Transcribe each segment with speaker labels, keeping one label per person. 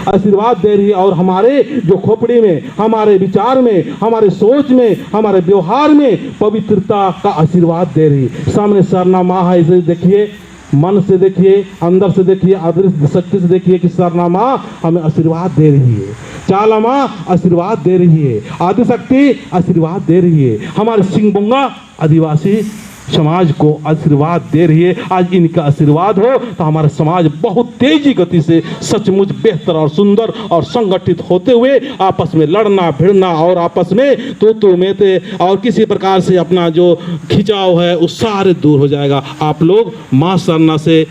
Speaker 1: आशीर्वाद दे रही है और हमारे जो खोपड़ी में, हमारे विचार में, हमारे सोच में, हमारे व्यवहार में पवित्रता का आशीर्वाद दे रही है। सामने सरना माँ है, इसे देखिए, मन से देखिए, अंदर से देखिए, अदृश्य शक्ति से देखिए कि सरना माँ हमें आशीर्वाद दे रही है, चाला माँ आशीर्वाद दे रही है, आदि शक्ति आशीर्वाद दे रही है, हमारे सिंहबुंगा आदिवासी समाज को आशीर्वाद दे रही है। आज इनका आशीर्वाद हो तो हमारा समाज बहुत तेजी गति से सचमुच बेहतर और सुंदर और संगठित होते हुए आपस में लड़ना भिड़ना और आपस में तो मेते और किसी प्रकार से अपना जो खिंचाव है उस सारे दूर हो जाएगा। आप लोग माँ सरना से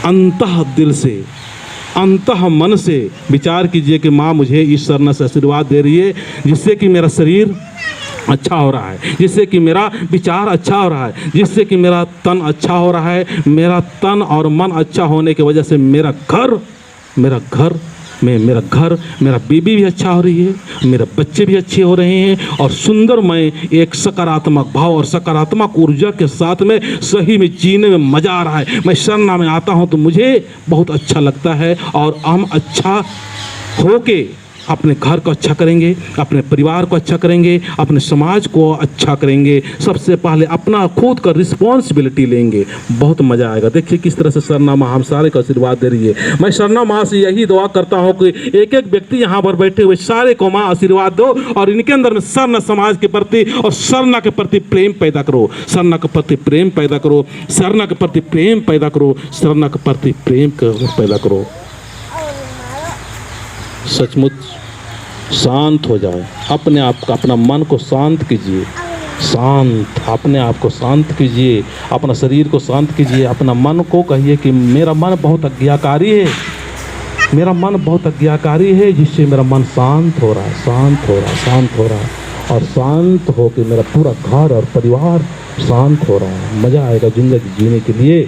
Speaker 1: अंतः दिल से, अंतः मन से विचार कीजिए कि माँ मुझे इस सरना से आशीर्वाद दे रही है, जिससे कि मेरा शरीर अच्छा हो रहा है, जिससे कि मेरा विचार अच्छा हो रहा है, जिससे कि मेरा तन अच्छा हो रहा है। मेरा तन और मन अच्छा होने की वजह से मेरा बीबी भी अच्छा हो रही है, मेरे बच्चे भी अच्छे हो रहे हैं और सुंदर मैं एक सकारात्मक भाव और सकारात्मक ऊर्जा के साथ में सही में जीने में मज़ा आ रहा है। मैं सरना में आता हूँ तो मुझे बहुत अच्छा लगता है और हम अच्छा होके अपने घर को अच्छा करेंगे, अपने परिवार को अच्छा करेंगे, अपने समाज को अच्छा करेंगे। सबसे पहले अपना खुद का रिस्पॉन्सिबिलिटी लेंगे, बहुत मज़ा आएगा। देखिए किस तरह से सरना माँ हम सारे को आशीर्वाद दे रही है। मैं सरना माँ से यही दुआ करता हूँ कि एक एक व्यक्ति यहाँ पर बैठे हुए सारे को माँ आशीर्वाद दो और इनके अंदर में सरना समाज के प्रति और सरना के प्रति प्रेम पैदा करो, सरना के प्रति प्रेम पैदा करो, सरना के प्रति प्रेम पैदा करो, सरना के प्रति प्रेम पैदा करो। सचमुच शांत हो जाए, अपने आप का, अपना मन को शांत कीजिए, शांत, अपने आप को शांत कीजिए, अपना शरीर को शांत कीजिए, अपना मन को कहिए कि मेरा मन बहुत आज्ञाकारी है, मेरा मन बहुत आज्ञाकारी है, जिससे मेरा मन शांत हो रहा है, शांत हो रहा है, शांत हो रहा है और शांत हो के मेरा पूरा घर और परिवार शांत हो रहा है। मज़ा आएगा ज़िंदगी जीने के लिए।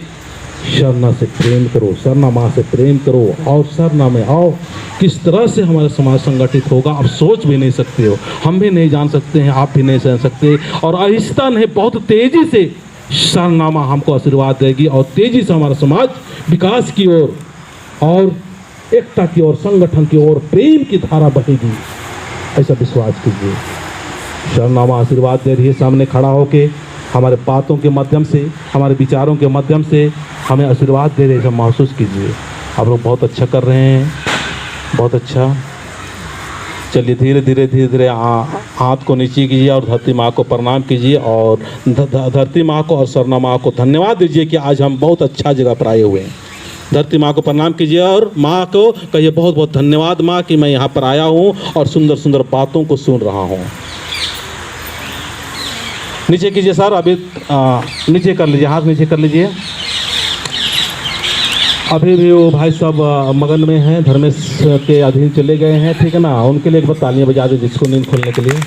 Speaker 1: सरना से प्रेम करो, सरना माँ से प्रेम करो और सरना में आओ। किस तरह से हमारा समाज संगठित होगा आप सोच भी नहीं सकते हो, हम भी नहीं जान सकते हैं, आप भी नहीं जान सकते। और आहिस्ता नहीं बहुत तेज़ी से सरना माँ हमको आशीर्वाद देगी और तेज़ी से हमारा समाज विकास की ओर और एकता की ओर, संगठन की ओर, प्रेम की धारा बहेगी, ऐसा विश्वास कीजिए। सरना माँ आशीर्वाद दे रही है, सामने खड़ा होके हमारे बातों के माध्यम से, हमारे विचारों के माध्यम से हमें आशीर्वाद दे रहे हैं, महसूस कीजिए। आप लोग बहुत अच्छा कर रहे हैं, बहुत अच्छा। चलिए धीरे धीरे हाथ को नीचे कीजिए और धरती माँ को प्रणाम कीजिए और धरती माँ को और सरना माँ को धन्यवाद दीजिए कि आज हम बहुत अच्छा जगह पर आए हुए हैं। धरती माँ को प्रणाम कीजिए और माँ को कहिए बहुत बहुत धन्यवाद माँ कि मैं यहाँ पर आया हूँ और सुंदर सुंदर बातों को सुन रहा हूँ। नीचे कीजिए सर, अभी नीचे कर लीजिए, हाथ नीचे कर लीजिए। अभी भी वो भाई साहब मगन में हैं, धर्मेश के अधीन चले गए हैं, ठीक है ना। उनके लिए एक बार तालियां बजा दें जिसको नींद खोलने के लिए।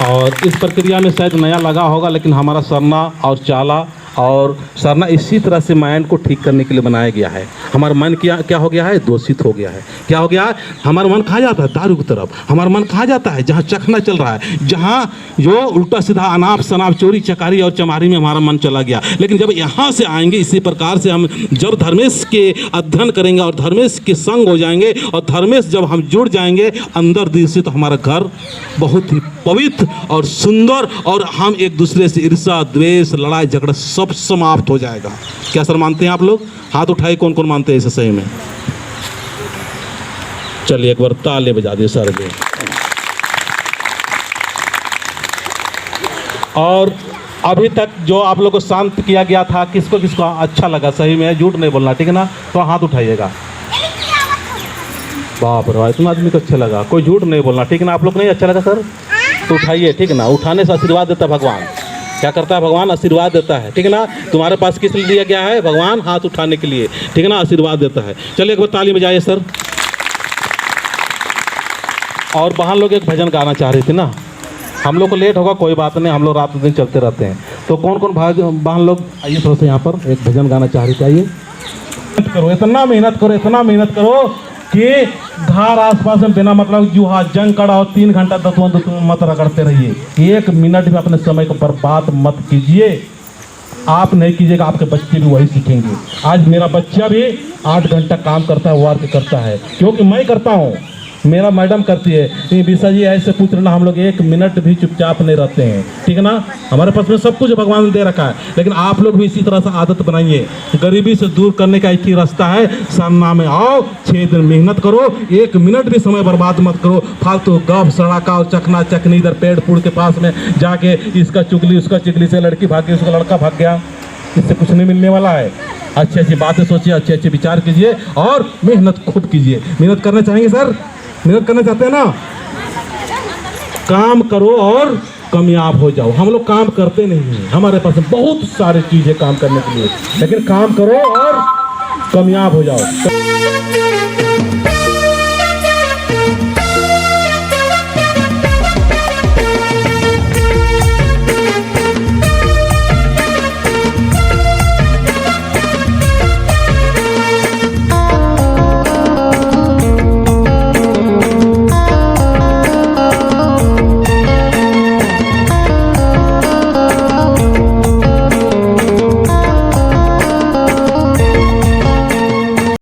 Speaker 1: और इस प्रक्रिया में शायद नया लगा होगा, लेकिन हमारा सरना और चाला और सरना इसी तरह से माइंड को ठीक करने के लिए बनाया गया है। हमारा मन क्या हो गया है, दूषित हो गया है। क्या हो गया है, हमारा मन कहाँ जाता है, दारू की तरफ। हमारा मन कहाँ जाता है, जहाँ चखना चल रहा है, जहाँ जो उल्टा सीधा अनाप शनाप चोरी चकारी और चमारी में हमारा मन चला गया। लेकिन जब यहाँ से आएंगे, इसी प्रकार से हम जब धर्मेश के अध्ययन करेंगे और धर्मेश के संग हो जाएंगे और धर्मेश जब हम जुड़ जाएंगे अंदर दिल से, तो हमारा घर बहुत ही पवित्र और सुंदर और हम एक दूसरे से ईर्ष्या द्वेष लड़ाई झगड़ा सब समाप्त हो जाएगा। क्या सर मानते हैं आप लोग? हाथ उठाए कौन कौन मानते हैं इसे सही में? चलिए एक बार ताली बजा दिए सर जी। और अभी तक जो आप लोग को शांत किया गया था, किसको किसको अच्छा लगा सही में? झूठ नहीं बोलना, ठीक है ना? तो हाथ उठाइएगा। बाप रे, इतना आदमी को अच्छा लगा, कोई झूठ नहीं बोलना, ठीक है ना? आप लोग नहीं अच्छा लगा सर तो उठाइए, ठीक है ना? उठाने से आशीर्वाद देता है भगवान। क्या करता है भगवान? आशीर्वाद देता है, ठीक है ना? तुम्हारे पास किस लिए दिया गया है? भगवान हाथ उठाने के लिए, ठीक है ना? आशीर्वाद देता है। चलिए एक बार ताली बजाइए सर। और बहन लोग एक भजन गाना चाह रही थी ना, हम लोग को लेट होगा, कोई बात नहीं, हम लोग रात दिन चलते रहते हैं। तो कौन कौन बहन लोग आइए थोड़ा सा यहाँ पर, एक भजन गाना चाह रही थी, आइए। करो, इतना मेहनत करो, इतना मेहनत करो कि घर आसपास में बिना मतलब जूहा जंग कड़ा हो, 3 घंटा दतुआ मत रगड़ते रहिए, 1 मिनट भी अपने समय को बर्बाद मत कीजिए। आप नहीं कीजिएगा, आपके बच्चे भी वही सीखेंगे। आज मेरा बच्चा भी 8 घंटा काम करता है, वर्क करता है, क्योंकि मैं करता हूँ, मेरा मैडम करती है। ये विशा जी ऐसे पूछ रहे ना, हम लोग 1 मिनट भी चुपचाप नहीं रहते हैं, ठीक है ना। हमारे पास में सब कुछ भगवान ने दे रखा है, लेकिन आप लोग भी इसी तरह से आदत बनाइए। गरीबी से दूर करने का एक ही रास्ता है, सामना में आओ, 6 दिन मेहनत करो, 1 मिनट भी समय बर्बाद मत करो। फालतू गप सड़ाका और चकना चकनी इधर पेड़ पुड़ के पास में जाके इसका चुगली उसका चुगली से लड़की भाग गई, उसका लड़का भाग गया, इससे कुछ नहीं मिलने वाला है। अच्छी अच्छी बातें सोचिए, अच्छे अच्छे विचार कीजिए और मेहनत खूब कीजिए। मेहनत करना चाहेंगे सर? मेहनत करना चाहते हैं ना? काम करो और कामयाब हो जाओ। हम लोग काम करते नहीं हैं, हमारे पास बहुत सारी चीज़ें काम करने के लिए, लेकिन काम करो और कामयाब हो जाओ।